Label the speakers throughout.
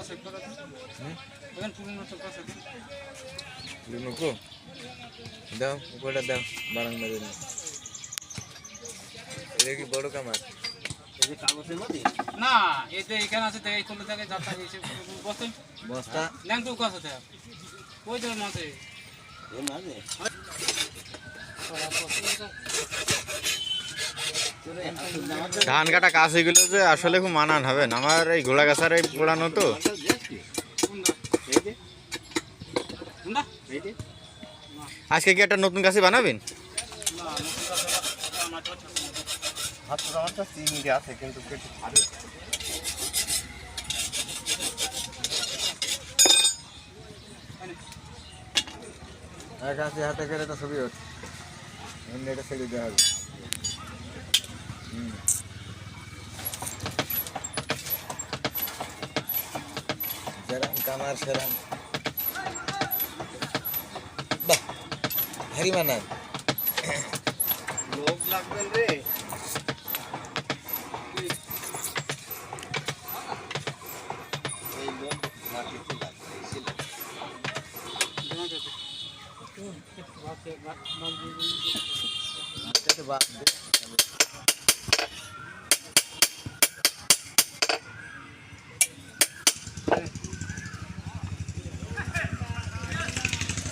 Speaker 1: কাছে করে এখন পুরনো তো কাছে
Speaker 2: লুনুকো দাও উপরটা দাও বারাং মেরে এটা কি বড় কামার
Speaker 1: এই যে কাগজের মধ্যে না এই যে এখানে আছে এই কোন জায়গায় যাত্রা হয়েছে বস্তা
Speaker 2: বস্তা
Speaker 1: ল্যাং তো কাছে দেখ ওই যে মাঝে
Speaker 3: এই মাঝে
Speaker 4: ধান কাটা কাজ এগুলো যে আসলে খুব মানান হবে না আমার এই ঘোড়া গাছার এই পোড়ানো তো আজকে কি একটা নতুন গাছি বানাবেন
Speaker 3: হাতটা চিনি আছে কিন্তু একটু ভারী
Speaker 2: এক আছে হাতে করে তো ছবি হচ্ছে এটা ছেড়ে দেওয়া হবে সেরাম কামার সেরাম বাহ ভারী মানান
Speaker 3: লোক লাগবেন রে এই লোক মাটিতে
Speaker 2: লাগবে বাদ দে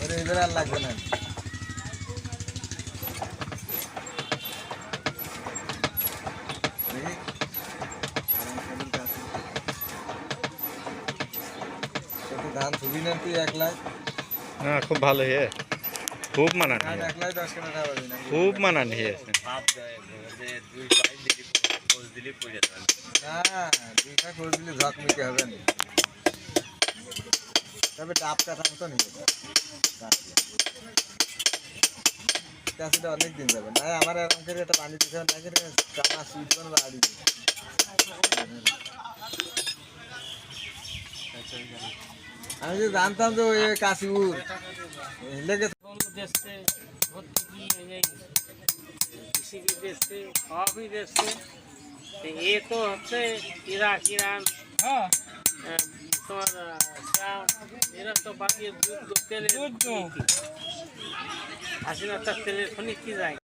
Speaker 2: अरे इधर आ लग बना तो धान सुबह ना तू 1 लाख
Speaker 4: না খুব ভালো হে খুব মানান
Speaker 2: धान 1 लाख 10 টাকা পাবি না
Speaker 4: খুব মানান হে
Speaker 3: ভাব দেয় যে দুই পাই দিলি পোজ দিলি পড়ে যাবে
Speaker 2: না দুইটা করে দিলে ঝক মিটে হবে না তবে টাপ কাটা মতো নেই চাষিটা অনেক দিন যাবে না আমার এরকম করে একটা পানি দিতে না করে চামা সুইট করে বাড়ি আমি যে জানতাম তো ওই কাশিপুর লেগে
Speaker 1: দেশে ভর্তি কৃষি দেশে সবই দেশে এ তো হচ্ছে ইরাক ইরান হ্যাঁ তোমার এরা তো বাকি দুধ তেলের হাসিনা তার তেলের খনি কি যায়